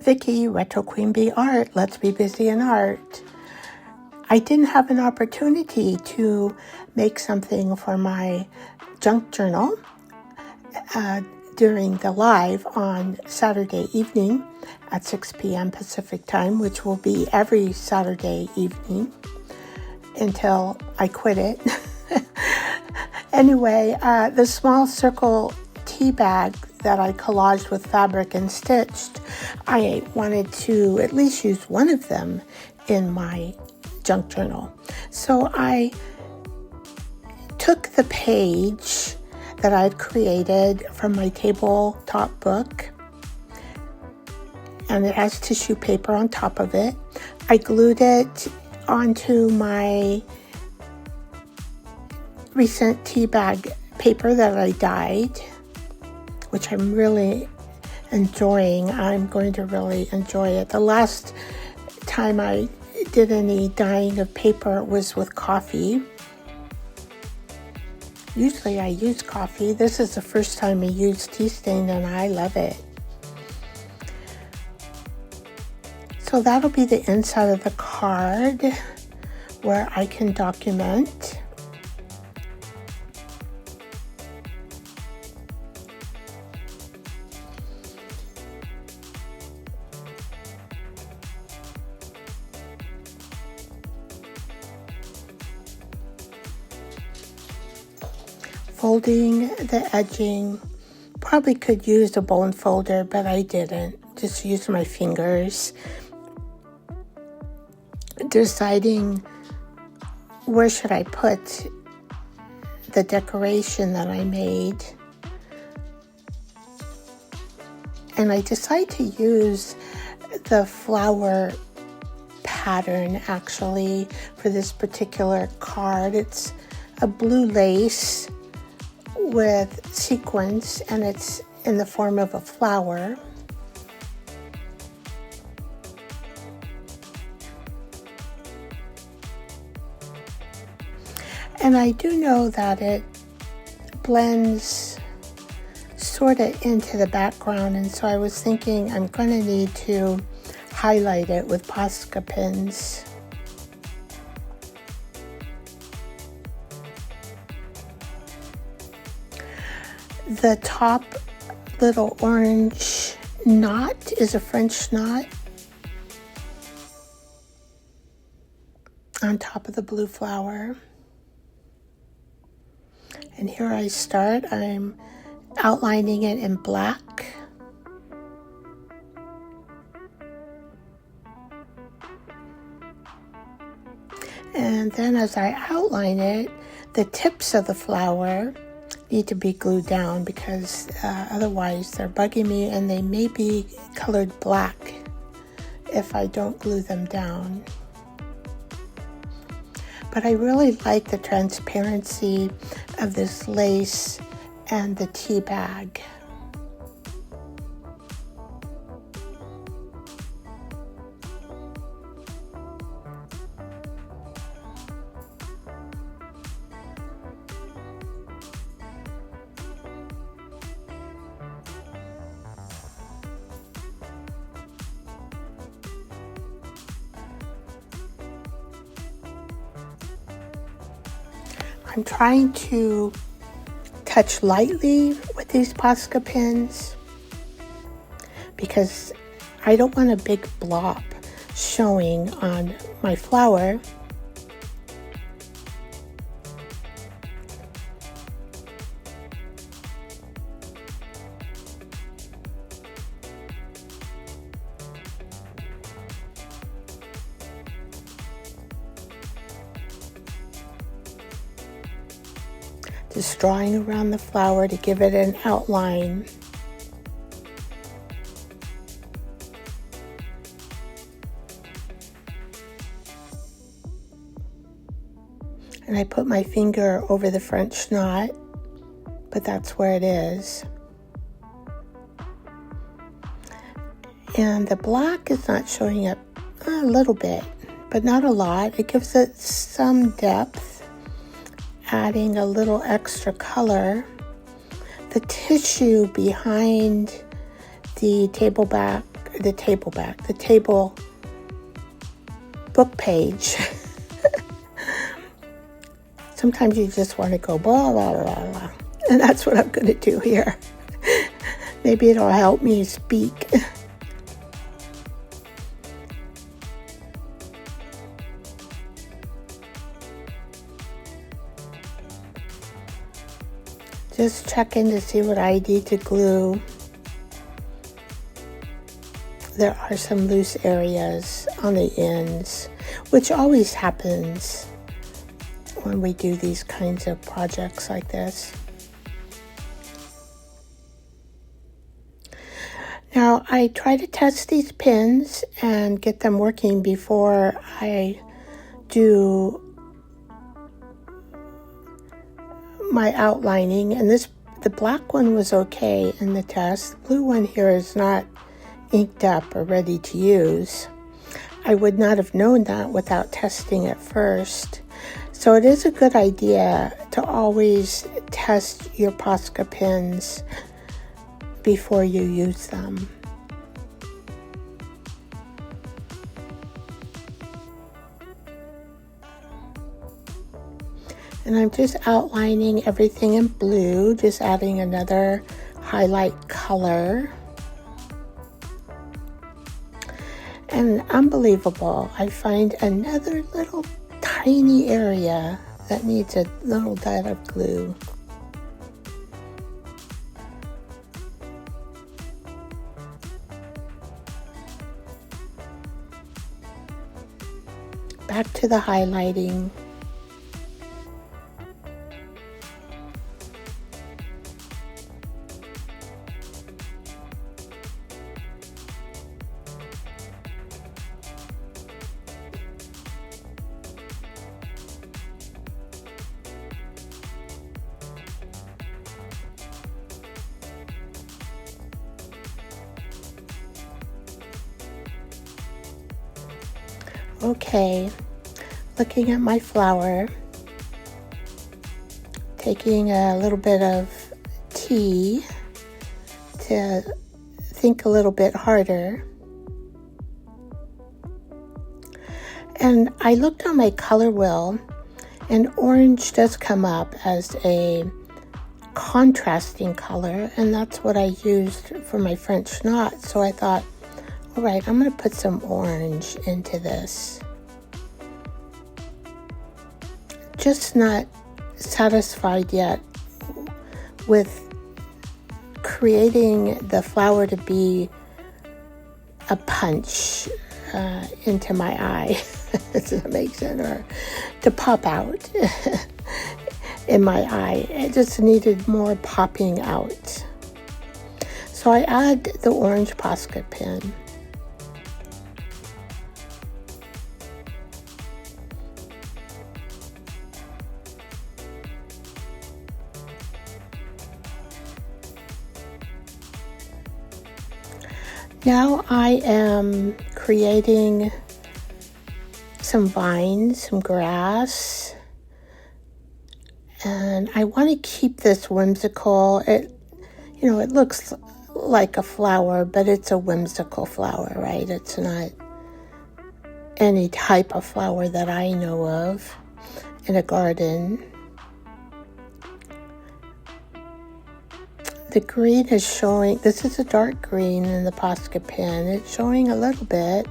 Vicky, Retro Queen Bee Art. Let's be busy in art. I didn't have an opportunity to make something for my junk journal during the live on Saturday evening at 6 p.m. Pacific time, which will be every Saturday evening until I quit it. Anyway, the small circle tea bag that I collaged with fabric and stitched, I wanted to at least use one of them in my junk journal. So I took the page that I'd created from my tabletop book, and it has tissue paper on top of it. I glued it onto my recent tea bag paper that I dyed, which I'm really enjoying. I'm going to really enjoy it. The last time I did any dyeing of paper was with coffee. Usually I use coffee. This is the first time I used tea stain and I love it. So that'll be the inside of the card where I can document. Folding the edging. Probably could use a bone folder, but I didn't. Just used my fingers. Deciding where should I put the decoration that I made. And I decided to use the flower pattern actually for this particular card. It's a blue lace with sequins, and it's in the form of a flower. And I do know that it blends sort of into the background, and so I was thinking I'm going to need to highlight it with Posca pins. The top little orange knot is a French knot on top of the blue flower. And here I start. I'm outlining it in black. And then as I outline it, the tips of the flower need to be glued down because otherwise they're bugging me, and they may be colored black if I don't glue them down. But I really like the transparency of this lace and the tea bag. I'm trying to touch lightly with these Posca pins because I don't want a big blob showing on my flower. Just drawing around the flower to give it an outline. And I put my finger over the French knot, but that's where it is. And the black is not showing up, a little bit, but not a lot. It gives it some depth, adding a little extra color. The tissue behind the the table back, the table book page. Sometimes you just want to go blah, blah, blah, blah. And that's what I'm going to do here. Maybe it'll help me speak. Just checking to see what I need to glue. There are some loose areas on the ends, which always happens when we do these kinds of projects like this. Now, I try to test these pins and get them working before I do my outlining. And the black one was okay in the test. The blue one here is not inked up or ready to use. I would not have known that without testing it first. So it is a good idea to always test your Posca pins before you use them. And I'm just outlining everything in blue, just adding another highlight color. And unbelievable, I find another little tiny area that needs a little dot of glue. Back to the highlighting. Okay, looking at my flower, taking a little bit of tea to think a little bit harder. And I looked on my color wheel, and orange does come up as a contrasting color, and that's what I used for my French knot. So I thought, all right, I'm going to put some orange into this. Just not satisfied yet with creating the flower to be a punch into my eye, does that make sense? Or to pop out in my eye. It just needed more popping out. So I add the orange Posca pin. Now I am creating some vines, some grass, and I want to keep this whimsical. It looks like a flower, but it's a whimsical flower, right? It's not any type of flower that I know of in a garden. The green is showing, this is a dark green in the Posca pen. It's showing a little bit.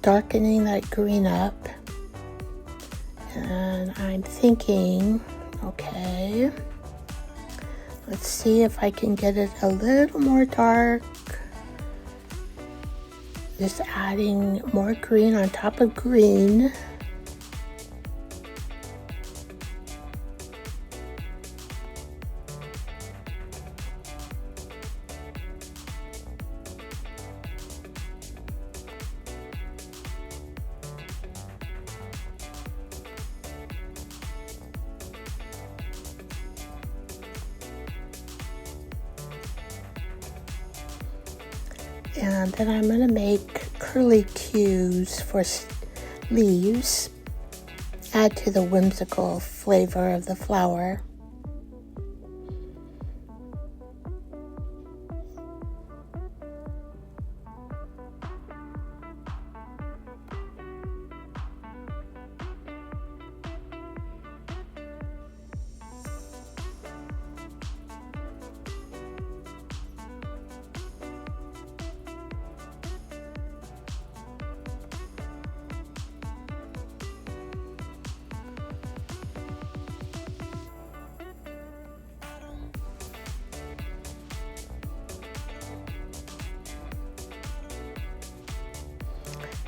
Darkening that green up, and I'm thinking, okay, let's see if I can get it a little more dark. Just adding more green on top of green. And then I'm going to make curly cues for leaves, add to the whimsical flavor of the flower.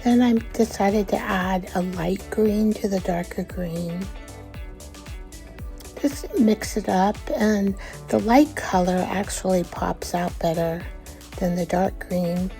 Then I decided to add a light green to the darker green. Just mix it up, and the light color actually pops out better than the dark green.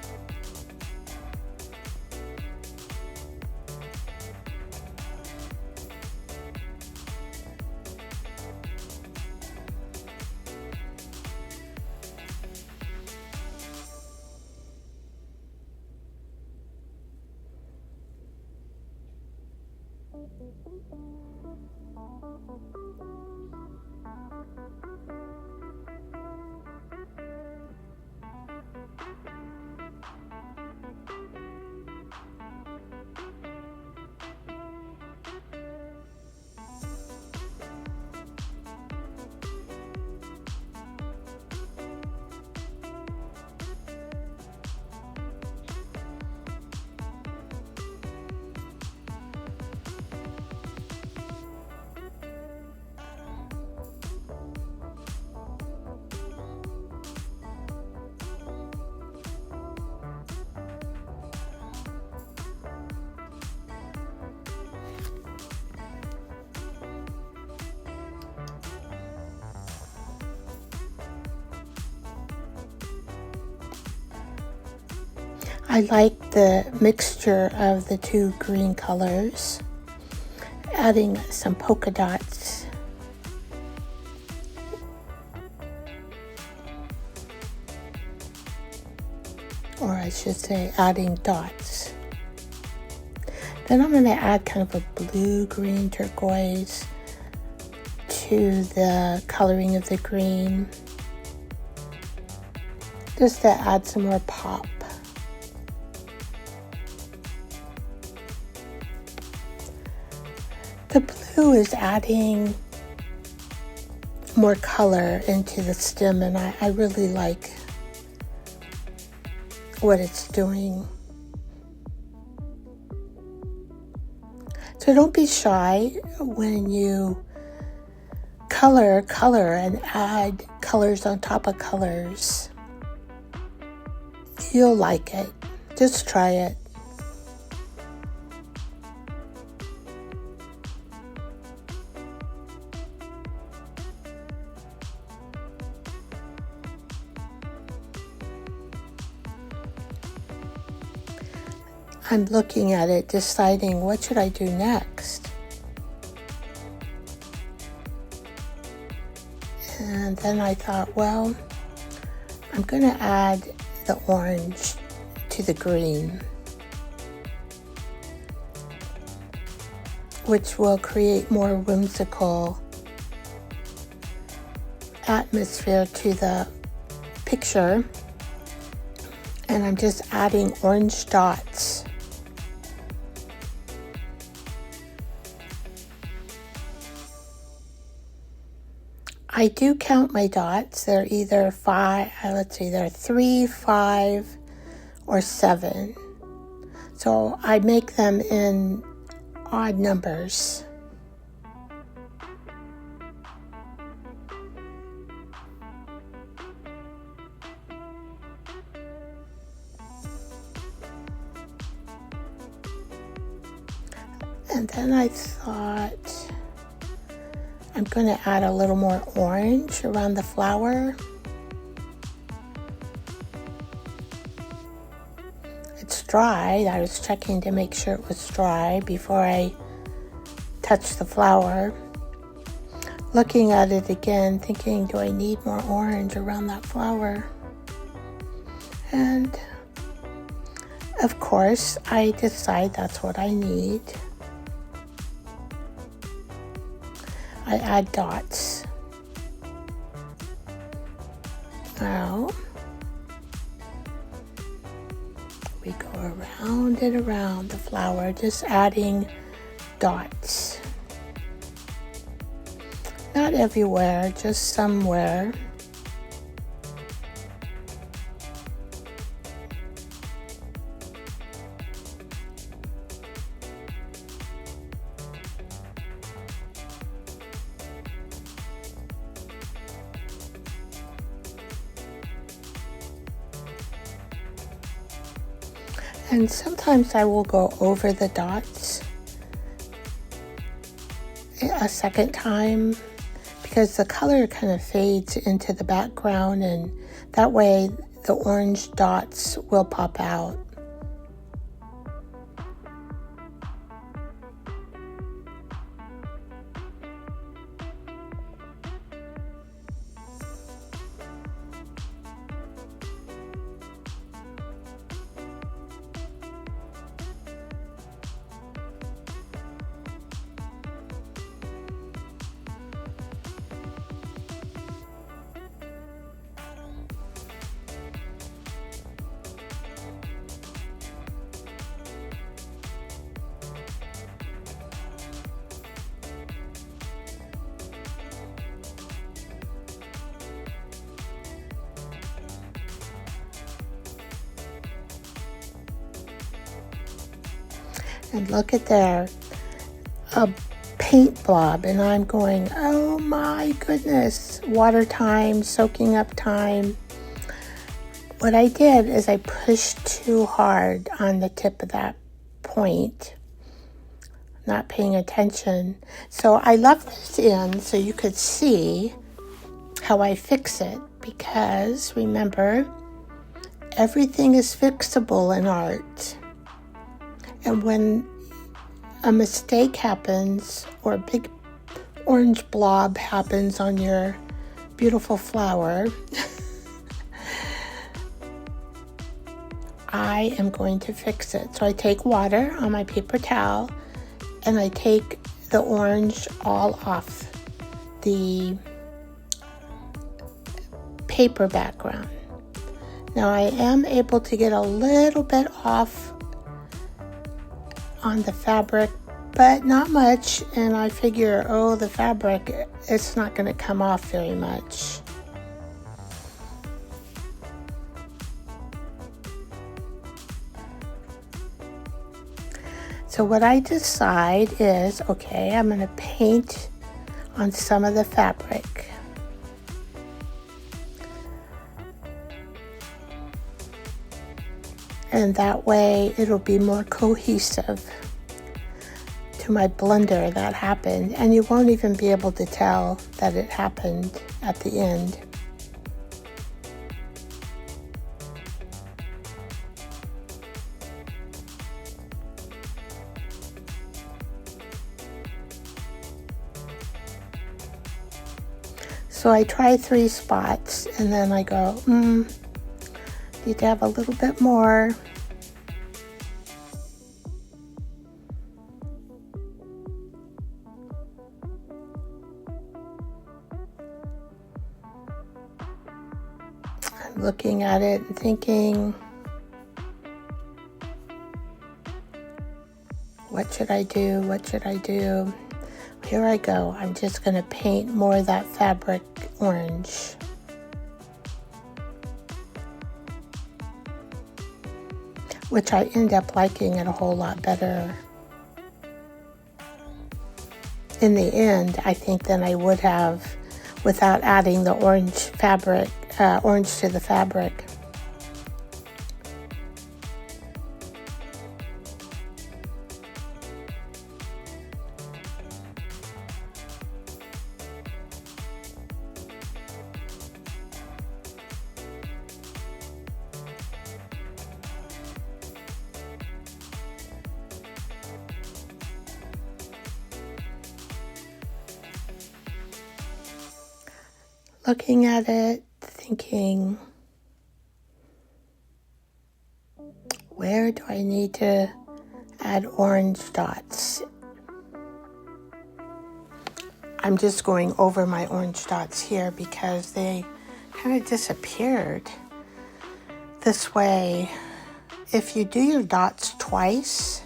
I like the mixture of the two green colors, adding some polka dots. Or I should say adding dots. Then I'm going to add kind of a blue-green turquoise to the coloring of the green, just to add some more pop. The blue is adding more color into the stem, and I really like what it's doing. So don't be shy when you color and add colors on top of colors. You'll like it. Just try it. I'm looking at it, deciding what should I do next. And then I thought, well, I'm going to add the orange to the green, which will create more whimsical atmosphere to the picture. And I'm just adding orange dots. I do count my dots. They're either they're 3, 5, or 7. So I make them in odd numbers. And then I thought, I'm going to add a little more orange around the flower. It's dry. I was checking to make sure it was dry before I touched the flower. Looking at it again, thinking, do I need more orange around that flower? And Of course, I decide that's what I need. I add dots. Now, we go around and around the flower, just adding dots. Not everywhere, just somewhere. And sometimes I will go over the dots a second time because the color kind of fades into the background, and that way the orange dots will pop out. And look at there, a paint blob, and I'm going, oh my goodness, water time, soaking up time. What I did is I pushed too hard on the tip of that point, not paying attention. So I left this in so you could see how I fix it, because remember, everything is fixable in art. And when a mistake happens or a big orange blob happens on your beautiful flower, I am going to fix it. So I take water on my paper towel and I take the orange all off the paper background. Now I am able to get a little bit off on the fabric, but not much, and I figure, oh, the fabric, it's not going to come off very much. So what I decide is, okay, I'm going to paint on some of the fabric. And that way it'll be more cohesive to my blender that happened. And you won't even be able to tell that it happened at the end. So I try 3 spots and then I go, need to have a little bit more. I'm looking at it and thinking, what should I do? What should I do? Here I go. I'm just going to paint more of that fabric orange. Which I end up liking it a whole lot better in the end, I think, than I would have without adding the orange fabric, orange to the fabric. Looking at it, thinking, where do I need to add orange dots? I'm just going over my orange dots here because they kind of disappeared. This way, if you do your dots twice,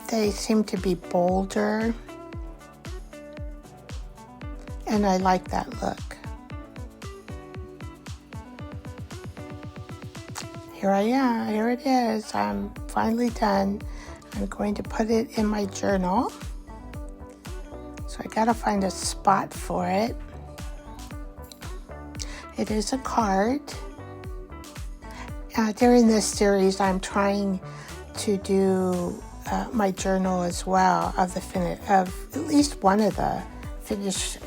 they seem to be bolder, and I like that look. Here I am, here it is. I'm finally done. I'm going to put it in my journal. So I gotta find a spot for it. It is a card. During this series, I'm trying to do my journal as well of at least one of the finished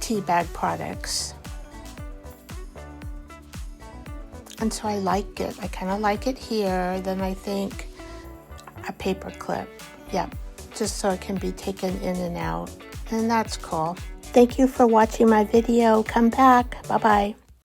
tea bag products. And so I like it. I kind of like it here. Then I think a paper clip. Yep. Just so it can be taken in and out. And that's cool. Thank you for watching my video. Come back. Bye-bye.